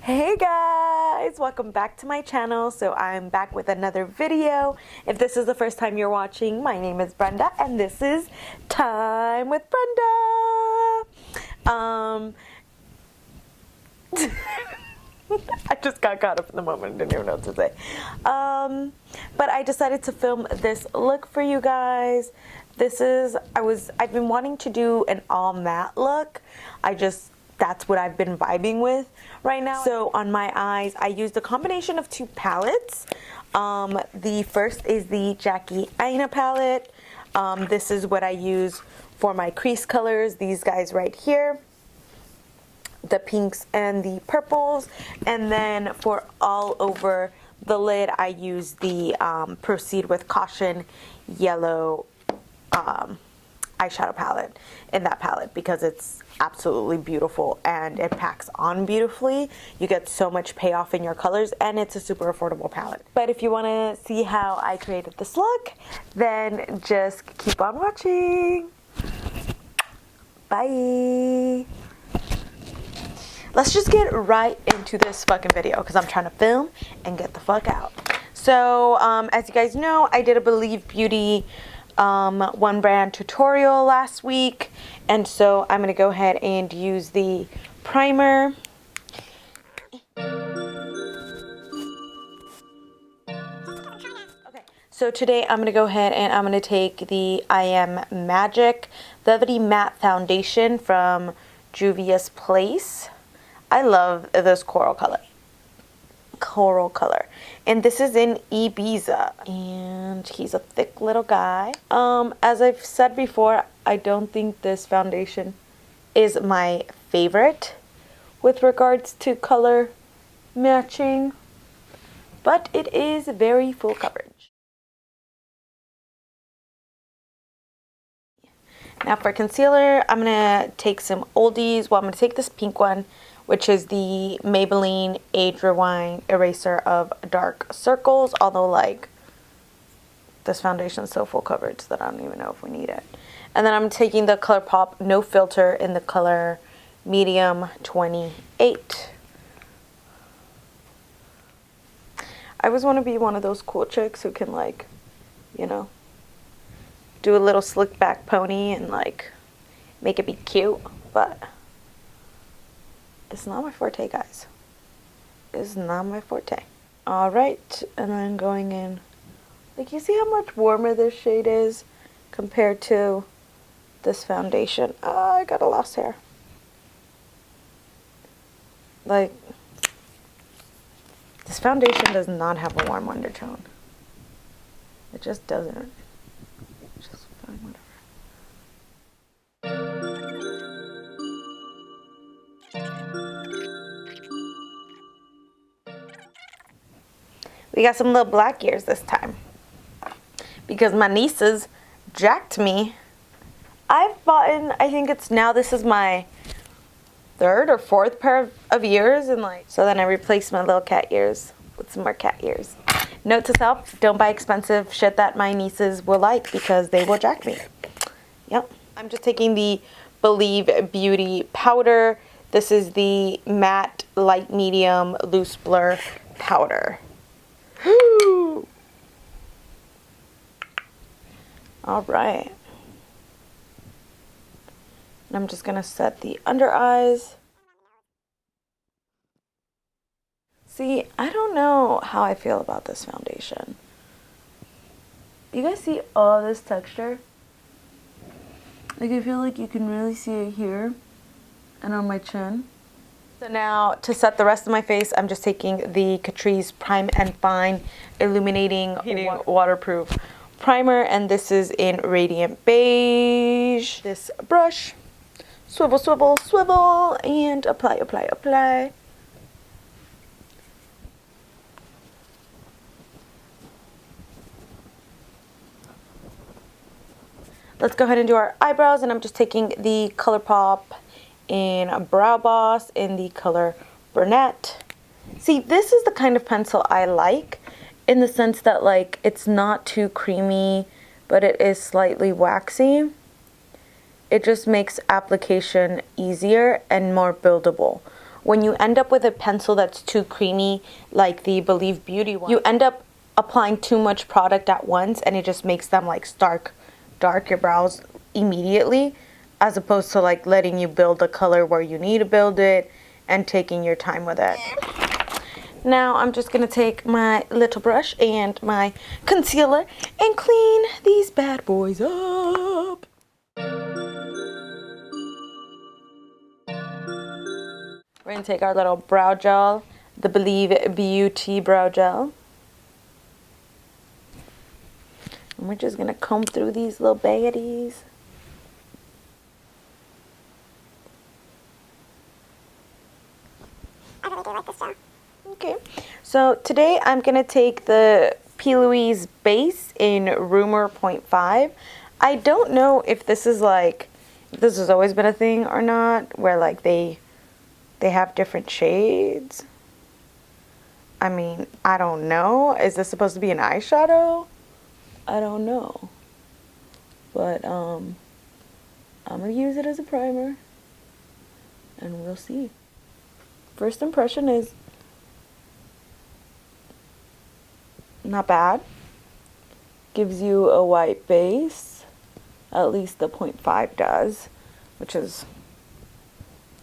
Hey guys, welcome back to my channel. So I'm back with another video. If this is the first time you're watching, my name is Brenda and this is Time with Brenda. I just got caught up in the moment, didn't even know what to say. But I decided to film this look for you guys. I've been wanting to do an all matte look. That's what I've been vibing with right now. So on my eyes, I used a combination of two palettes. The first is the Jackie Aina palette. This is what I use for my crease colors, these guys right here. The pinks and the purples. And then for all over the lid, I use the Proceed with Caution yellow eyeshadow palette in that palette because it's absolutely beautiful and it packs on beautifully. You get so much payoff in your colors and it's a super affordable palette. But if you want to see how I created this look, then just keep on watching. Bye. Let's just get right into this fucking video because I'm trying to film and get the fuck out. So as you guys know, I did a Believe Beauty one brand tutorial last week, and so I'm going to go ahead and use the primer. Okay, so today I'm going to go ahead and I'm going to take the I Am Magic Velvety Matte Foundation from Juvias Place. I love this coral color, and this is in Ibiza, and he's a thick little guy. As I've said before, I don't think this foundation is my favorite with regards to color matching, but it is very full coverage. Now for concealer, I'm gonna take some oldies. Well, I'm gonna take this pink one, which is the Maybelline Age Rewind Eraser of Dark Circles, although like this foundation is so full coverage that I don't even know if we need it. And then I'm taking the Colourpop No Filter in the color Medium 28. I always want to be one of those cool chicks who can, like, you know, do a little slick back pony and like make it be cute, but it's not my forte, guys. It's not my forte. Alright, and then going in. Like, you see how much warmer this shade is compared to this foundation? Oh, I got a lost hair. Like, this foundation does not have a warm undertone. It just doesn't. It's just fine, whatever. We got some little black ears this time because my nieces jacked me. I've bought in, I think it's now, this is my third or fourth pair of ears, and like, so then I replaced my little cat ears with some more cat ears. Note to self, don't buy expensive shit that my nieces will like because they will jack me. Yep. I'm just taking the Believe Beauty powder. This is the matte light medium loose blur powder. All right. And I'm just gonna set the under eyes. See, I don't know how I feel about this foundation. You guys see all this texture? Like, I feel like you can really see it here and on my chin. So now, to set the rest of my face, I'm just taking the Catrice Prime and Fine Illuminating Waterproof Primer, and this is in Radiant Beige. This brush, swivel, swivel, swivel, and apply, apply, apply. Let's go ahead and do our eyebrows, and I'm just taking the Colourpop in Brow Boss in the color Brunette. See, this is the kind of pencil I like, in the sense that, like, it's not too creamy, but it is slightly waxy. It just makes application easier and more buildable. when you end up with a pencil that's too creamy, like the Believe Beauty one, you end up applying too much product at once, and it just makes them like dark your brows immediately, as opposed to like letting you build the color where you need to build it and taking your time with it. Now I'm just gonna take my little brush and my concealer and clean these bad boys up. We're gonna take our little brow gel, the Believe Beauty brow gel. And we're just gonna comb through these little baddies. I really do like this gel. Okay, so today I'm gonna take the P.Louise base in Rumor 0.5. I don't know if this is like, this has always been a thing or not, where like they have different shades. I mean, I don't know. Is this supposed to be an eyeshadow? I don't know. But I'm gonna use it as a primer and we'll see. First impression is not bad. Gives you a white base. At least the 0.5 does, which is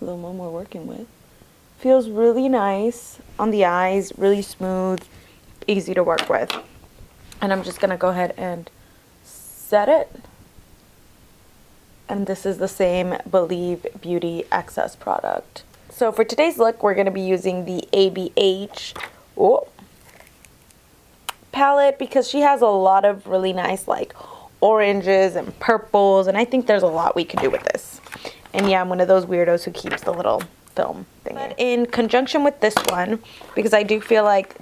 a little more we're working with. Feels really nice on the eyes, really smooth, easy to work with. And I'm just gonna go ahead and set it. And this is the same Believe Beauty Excess product. So for today's look, we're gonna be using the ABH palette because she has a lot of really nice like oranges and purples, and I think there's a lot we can do with this. And yeah, I'm one of those weirdos who keeps the little film thing. But in conjunction with this one, because I do feel like,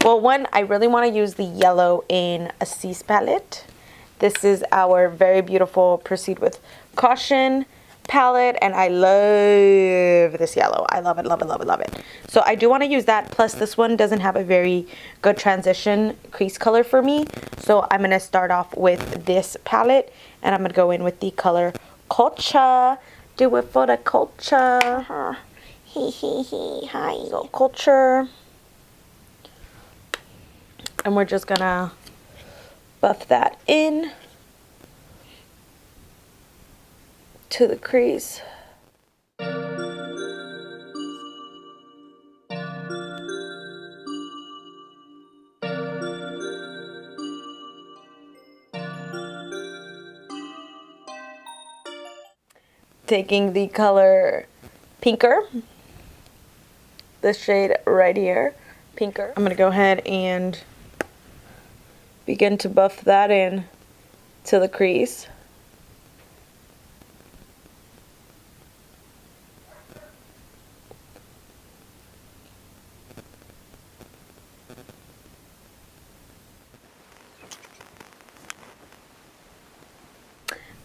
well, one, I really want to use the yellow in a Cease palette. This is our very beautiful Proceed with Caution palette, and I love this yellow. I love it, love it, love it, love it. So I do want to use that, plus this one doesn't have a very good transition crease color for me. So I'm going to start off with this palette, and I'm going to go in with the color Culture. Do it for the culture. Hi. So Culture. And we're just gonna buff that in to the crease. Taking the color Pinker, this shade right here, Pinker. I'm gonna go ahead and begin to buff that in to the crease.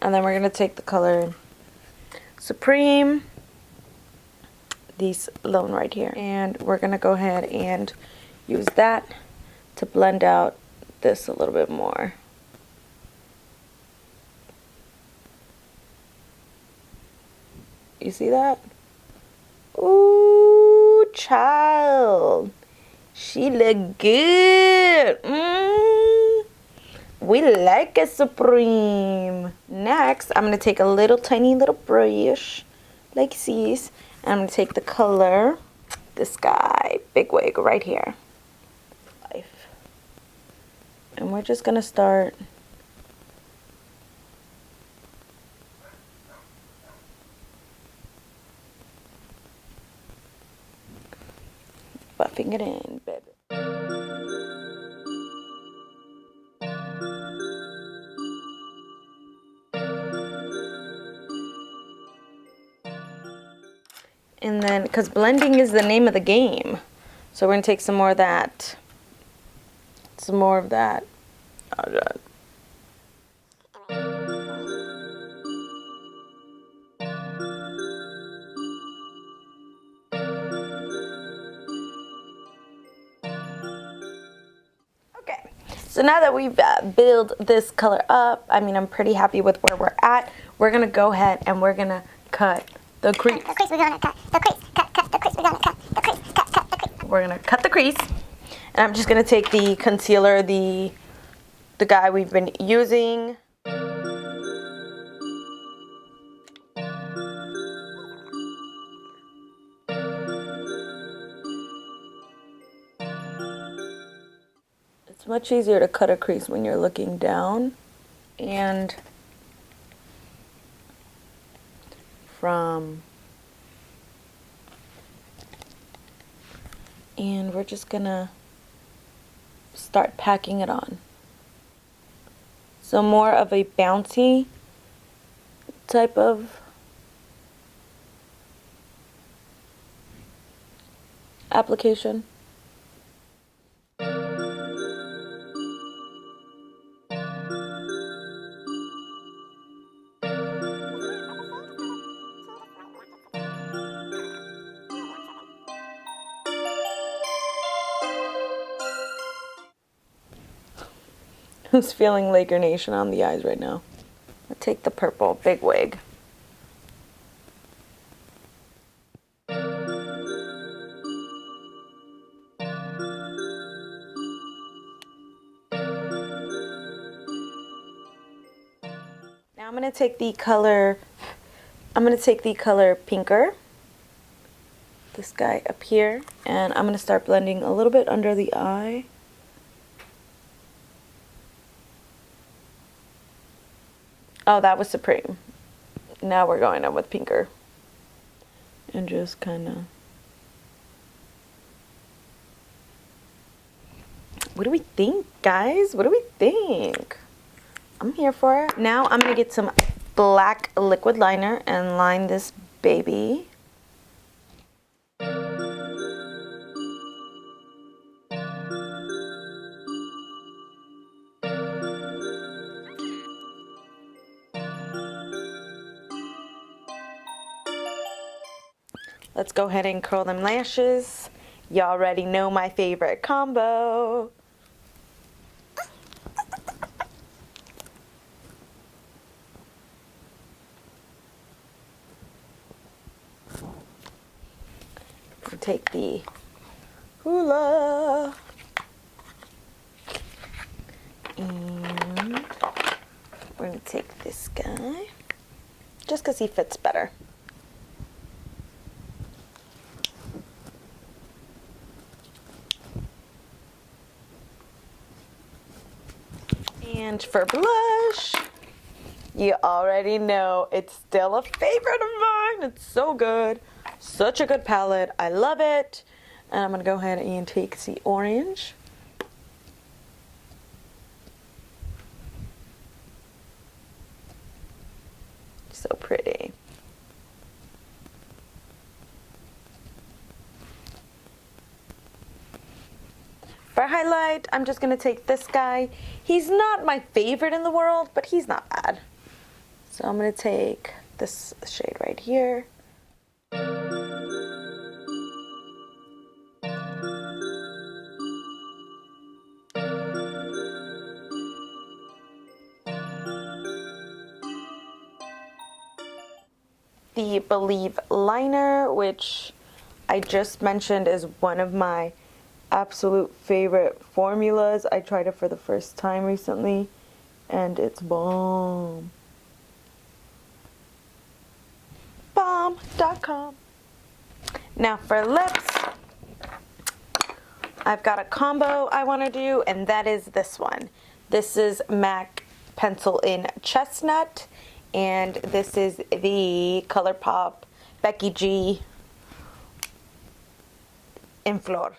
And then we're gonna take the color Supreme, this lone right here, and we're gonna go ahead and use that to blend out this a little bit more. You see that? Ooh, child, she look good. We like it, Supreme. Next, I'm gonna take a little tiny little brush like this, and I'm gonna take the color, this guy, Big Wig, right here. And we're just gonna start buffing it in, baby. And then, because blending is the name of the game, so we're gonna take some more of that. Some more of that. Oh, God. Okay, so now that we've built this color up, I mean, I'm pretty happy with where we're at. We're gonna go ahead and we're gonna cut the crease. The crease, we're gonna cut the crease. Cut the We're gonna cut the crease. And I'm just gonna take the concealer, the guy we've been using. It's much easier to cut a crease when you're looking down and and we're just gonna start packing it on. So more of a bouncy type of application. Who's feeling Laker Nation on the eyes right now? I'll take the purple big wig. Now I'm going to take the color Pinker, this guy up here, and I'm going to start blending a little bit under the eye. Oh, that was Supreme. Now we're going in with Pinker. And just kind of... What do we think, guys? What do we think? I'm here for it. Now I'm going to get some black liquid liner and line this baby. Let's go ahead and curl them lashes. Y'all already know my favorite combo. Take the Hoola and we're going to take this guy just because he fits better. And for blush, you already know it's still a favorite of mine. It's so good. Such a good palette. I love it. And I'm going to go ahead and take the orange. So pretty. For highlight, I'm just going to take this guy. He's not my favorite in the world, but he's not bad. So I'm going to take this shade right here. The Believe liner, which I just mentioned is one of my absolute favorite formulas. I tried it for the first time recently and it's bomb. Bomb.com. Now for lips, I've got a combo I want to do, and that is this one. This is MAC Pencil in Chestnut, and this is the Colourpop Becky G in Flor.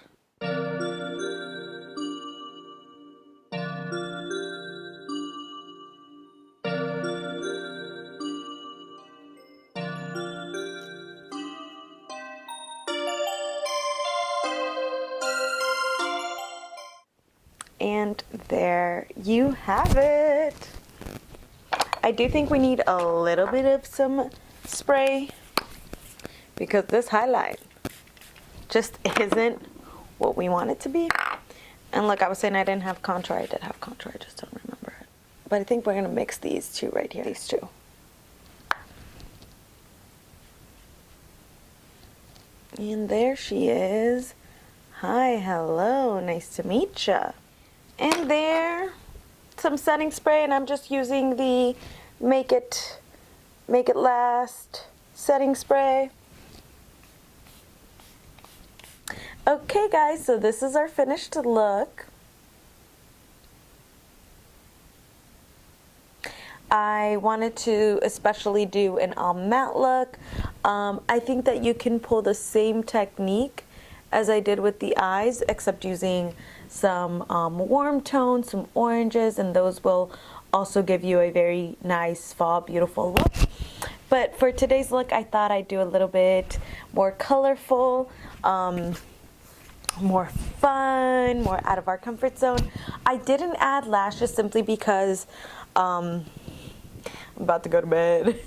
And there you have it. I do think we need a little bit of some spray because this highlight just isn't what we want it to be. And look, I was saying I didn't have contour. I did have contour, I just don't remember it. But I think we're gonna mix these two right here, these two. And there she is. Hi, hello, nice to meet ya. And there, some setting spray, and I'm just using the Make It Last setting spray. Okay guys, so this is our finished look. I wanted to especially do an all matte look. I think that you can pull the same technique as I did with the eyes, except using some warm tones, some oranges, and those will also give you a very nice fall beautiful look. But for today's look, I thought I'd do a little bit more colorful, more fun, more out of our comfort zone. I didn't add lashes simply because I'm about to go to bed.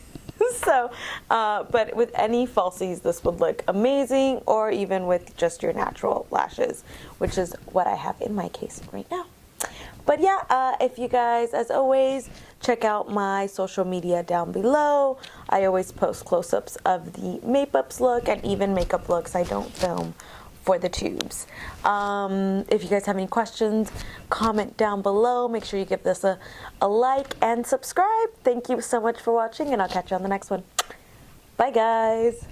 So, but with any falsies, this would look amazing, or even with just your natural lashes, which is what I have in my case right now. But yeah, if you guys, as always, check out my social media down below. I always post close-ups of the makeups look and even makeup looks I don't film for the tubes. If you guys have any questions, comment down below. Make sure you give this a like and subscribe. Thank you so much for watching, and I'll catch you on the next one. Bye guys.